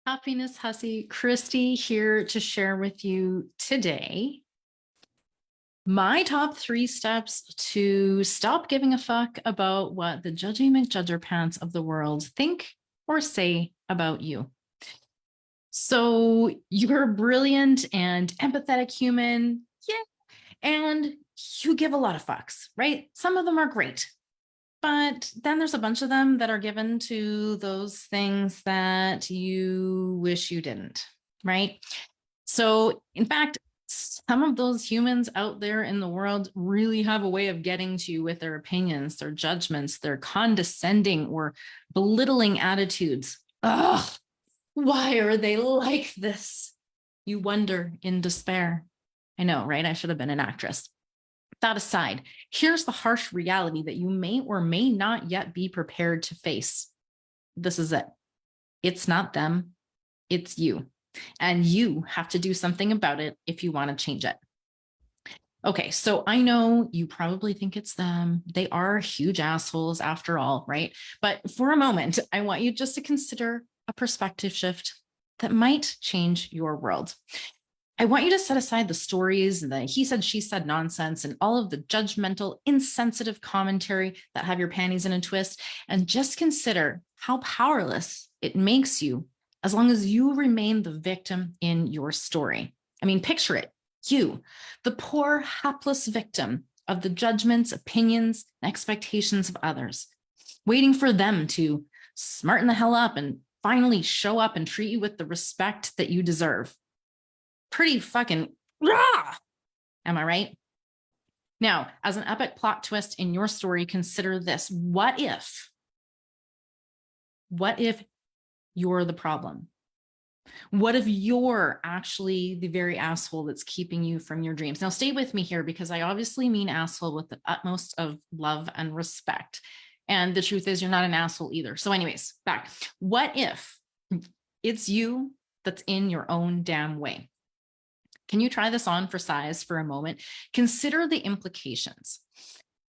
Happiness Hussy, Christy here to share with you today my top 3 steps to stop giving a fuck about what the Judgy McJudgerpants of the world think or say about you. So you're a brilliant and empathetic human, yeah, and you give a lot of fucks, right? Some of them are great, but then there's a bunch of them that are given to those things that you wish you didn't, right? So, in fact, some of those humans out there in the world really have a way of getting to you with their opinions, their judgments, their condescending or belittling attitudes. Ugh, why are they like this? You wonder in despair. I know, right? I should have been an actress. That aside, here's the harsh reality that you may or may not yet be prepared to face. This is it. It's not them, it's you. And you have to do something about it if you want to change it. Okay, so I know you probably think it's them. They are huge assholes after all, right? But for a moment, I want you just to consider a perspective shift that might change your world. I want you to set aside the stories, the he said, she said nonsense, and all of the judgmental, insensitive commentary that have your panties in a twist, and just consider how powerless it makes you as long as you remain the victim in your story. I mean, picture it. You, the poor, hapless victim of the judgments, opinions, and expectations of others, waiting for them to smarten the hell up and finally show up and treat you with the respect that you deserve. Pretty fucking raw. Am I right? Now, as an epic plot twist in your story, consider this. What if you're the problem? What if you're actually the very asshole that's keeping you from your dreams? Now, stay with me here because I obviously mean asshole with the utmost of love and respect. And the truth is, you're not an asshole either. So, anyways, back. What if it's you that's in your own damn way? Can you try this on for size for a moment? Consider the implications.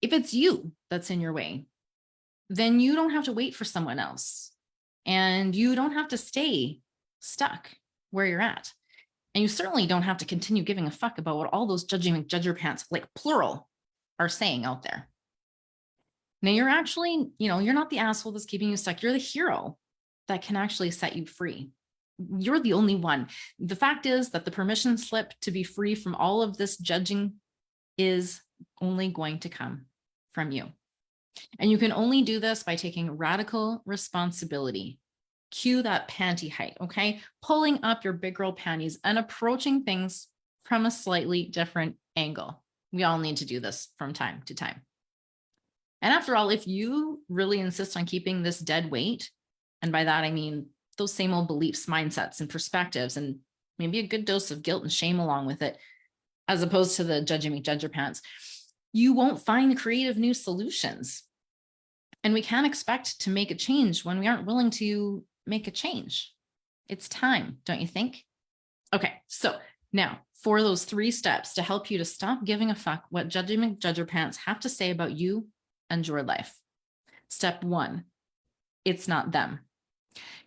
If it's you that's in your way, then you don't have to wait for someone else. And you don't have to stay stuck where you're at. And you certainly don't have to continue giving a fuck about what all those Judgy McJudgerpants, like plural, are saying out there. Now, you're actually, you're not the asshole that's keeping you stuck. You're the hero that can actually set you free. You're the only one. The fact is that the permission slip to be free from all of this judging is only going to come from you. And you can only do this by taking radical responsibility. Cue that panty height, okay? Pulling up your big girl panties and approaching things from a slightly different angle. We all need to do this from time to time. And after all, if you really insist on keeping this dead weight, and by that I mean those same old beliefs, mindsets, and perspectives, and maybe a good dose of guilt and shame along with it, as opposed to the Judgy McJudgerpants, you won't find creative new solutions. And we can't expect to make a change when we aren't willing to make a change. It's time, don't you think? Okay, so now for those 3 steps to help you to stop giving a fuck what Judgy McJudgerpants have to say about you and your life. Step 1, it's not them.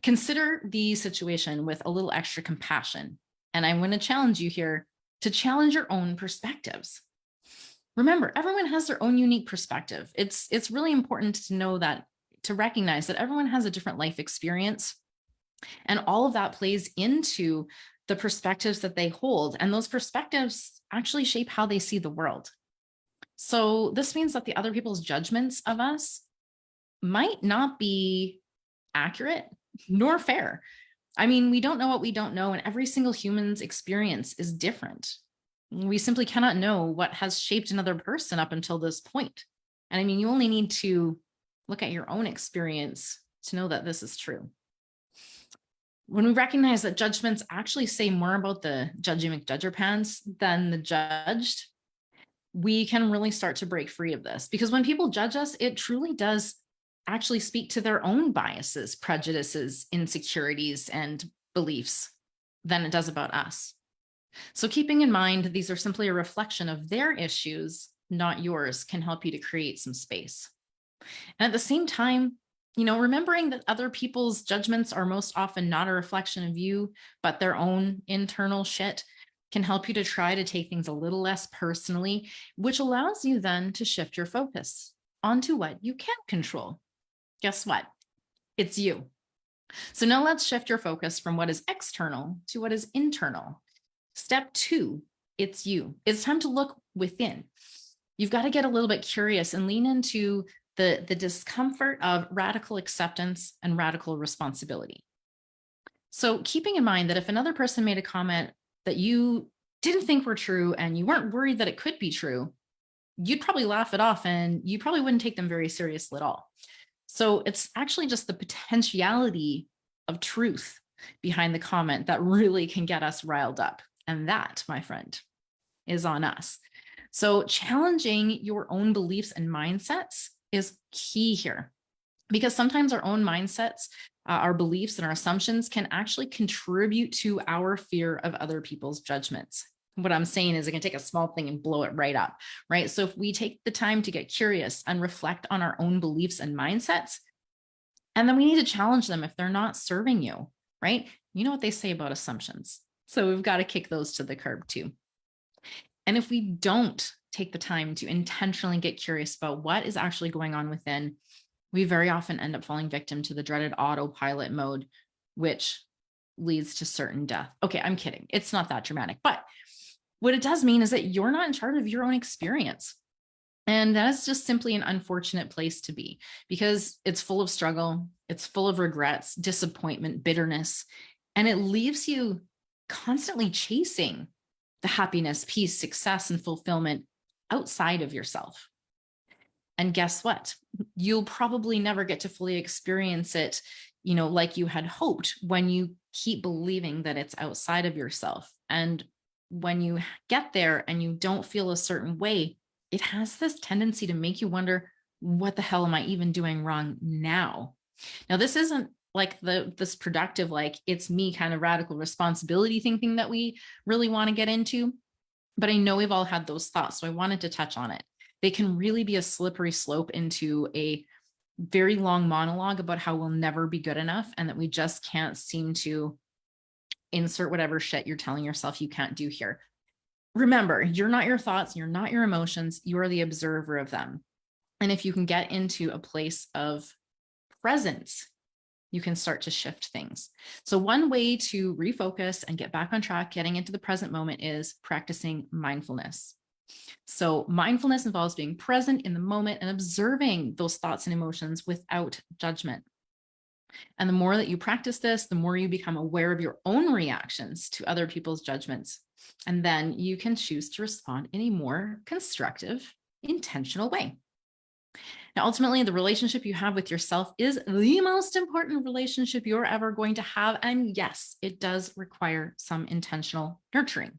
Consider the situation with a little extra compassion. And I'm going to challenge you here to challenge your own perspectives. Remember, everyone has their own unique perspective. It's really important to know that, to recognize that everyone has a different life experience. And all of that plays into the perspectives that they hold. And those perspectives actually shape how they see the world. So this means that the other people's judgments of us might not be accurate nor fair. I mean, we don't know what we don't know, and every single human's experience is different. We simply cannot know what has shaped another person up until this point. And I mean, you only need to look at your own experience to know that this is true. When we recognize that judgments actually say more about the Judgy McJudgerpants than the judged, we can really start to break free of this. Because when people judge us, it truly does actually speak to their own biases, prejudices, insecurities, and beliefs than it does about us. So keeping in mind these are simply a reflection of their issues, not yours, can help you to create some space. And at the same time, Remembering that other people's judgments are most often not a reflection of you, but their own internal shit can help you to try to take things a little less personally, which allows you then to shift your focus onto what you can control. Guess what? It's you. So now let's shift your focus from what is external to what is internal. Step 2, it's you. It's time to look within. You've got to get a little bit curious and lean into the discomfort of radical acceptance and radical responsibility. So keeping in mind that if another person made a comment that you didn't think were true and you weren't worried that it could be true, you'd probably laugh it off and you probably wouldn't take them very seriously at all. So it's actually just the potentiality of truth behind the comment that really can get us riled up. And that, my friend, is on us. So challenging your own beliefs and mindsets is key here, because sometimes our own mindsets, our beliefs and our assumptions can actually contribute to our fear of other people's judgments. What I'm saying is it can take a small thing and blow it right up, right? So if we take the time to get curious and reflect on our own beliefs and mindsets, and then we need to challenge them if they're not serving you, right? You know what they say about assumptions. So we've got to kick those to the curb too. And if we don't take the time to intentionally get curious about what is actually going on within, we very often end up falling victim to the dreaded autopilot mode, which leads to certain death. Okay, I'm kidding. It's not that dramatic, but what it does mean is that you're not in charge of your own experience. And that is just simply an unfortunate place to be, because it's full of struggle, it's full of regrets, disappointment, bitterness, and it leaves you constantly chasing the happiness, peace, success, and fulfillment outside of yourself. And guess what? You'll probably never get to fully experience it, like you had hoped, when you keep believing that it's outside of yourself. And when you get there and you don't feel a certain way, it has this tendency to make you wonder, what the hell am I even doing wrong now? Now, this isn't like this productive, like it's me kind of radical responsibility thinking that we really want to get into. But I know we've all had those thoughts, so I wanted to touch on it. They can really be a slippery slope into a very long monologue about how we'll never be good enough and that we just can't seem to insert whatever shit you're telling yourself you can't do here. Remember, you're not your thoughts, you're not your emotions, you are the observer of them. And if you can get into a place of presence, you can start to shift things. So one way to refocus and get back on track, getting into the present moment, is practicing mindfulness. So mindfulness involves being present in the moment and observing those thoughts and emotions without judgment. And the more that you practice this, the more you become aware of your own reactions to other people's judgments. And then you can choose to respond in a more constructive, intentional way. Now, ultimately, the relationship you have with yourself is the most important relationship you're ever going to have. And yes, it does require some intentional nurturing.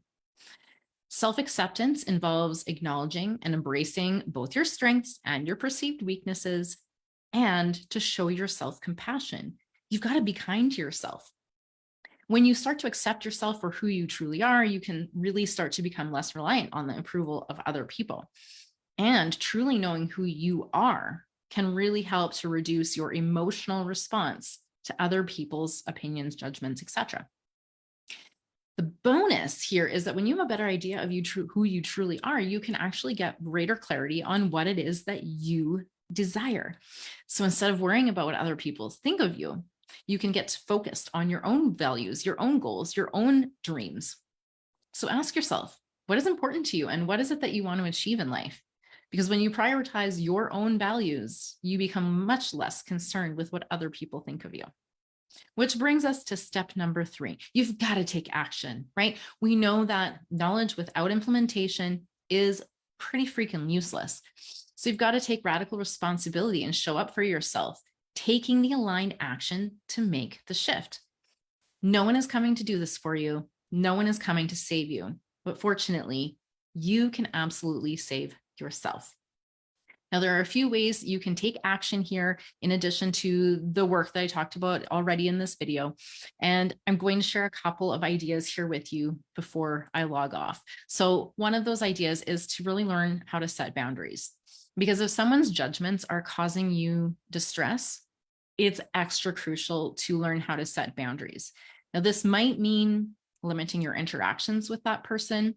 Self-acceptance involves acknowledging and embracing both your strengths and your perceived weaknesses, and to show yourself compassion. You've got to be kind to yourself. When you start to accept yourself for who you truly are, you can really start to become less reliant on the approval of other people. And truly knowing who you are can really help to reduce your emotional response to other people's opinions, judgments, etc. The bonus here is that when you have a better idea of who you truly are, you can actually get greater clarity on what it is that you desire. So instead of worrying about what other people think of you, you can get focused on your own values, your own goals, your own dreams. So ask yourself, what is important to you and what is it that you want to achieve in life? Because when you prioritize your own values, you become much less concerned with what other people think of you. Which brings us to step number 3. You've got to take action, right? We know that knowledge without implementation is pretty freaking useless. So you've got to take radical responsibility and show up for yourself, taking the aligned action to make the shift. No one is coming to do this for you. No one is coming to save you. But fortunately, you can absolutely save yourself. Now, there are a few ways you can take action here in addition to the work that I talked about already in this video. And I'm going to share a couple of ideas here with you before I log off. So one of those ideas is to really learn how to set boundaries. Because if someone's judgments are causing you distress, it's extra crucial to learn how to set boundaries. Now, this might mean limiting your interactions with that person,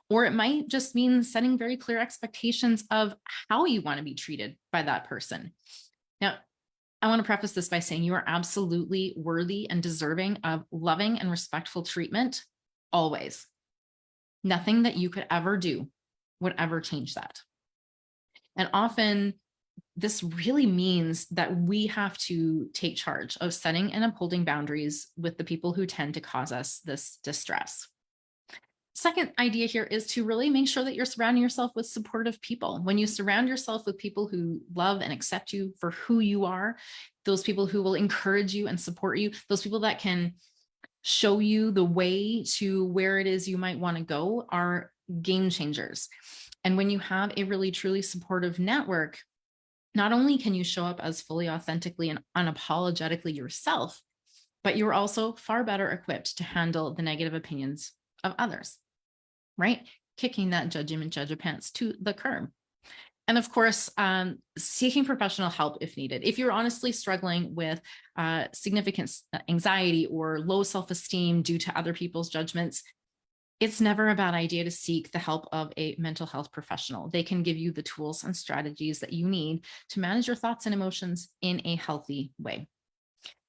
or it might just mean setting very clear expectations of how you want to be treated by that person. Now, I want to preface this by saying you are absolutely worthy and deserving of loving and respectful treatment always. Nothing that you could ever do would ever change that. And often this really means that we have to take charge of setting and upholding boundaries with the people who tend to cause us this distress. Second idea here is to really make sure that you're surrounding yourself with supportive people. When you surround yourself with people who love and accept you for who you are, those people who will encourage you and support you, those people that can show you the way to where it is you might want to go, are game changers. And when you have a really truly supportive network, not only can you show up as fully, authentically, and unapologetically yourself, but you're also far better equipped to handle the negative opinions of others, right? Kicking that Judgy McJudgerpants to the curb. And of course, seeking professional help if needed. If you're honestly struggling with significant anxiety or low self-esteem due to other people's judgments, it's never a bad idea to seek the help of a mental health professional. They can give you the tools and strategies that you need to manage your thoughts and emotions in a healthy way.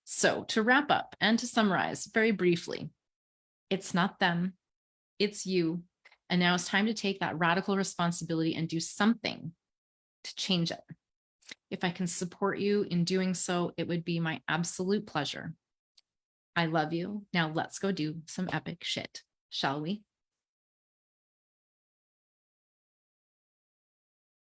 So to wrap up and to summarize very briefly, it's not them, it's you. And now it's time to take that radical responsibility and do something to change it. If I can support you in doing so, it would be my absolute pleasure. I love you. Now let's go do some epic shit, shall we?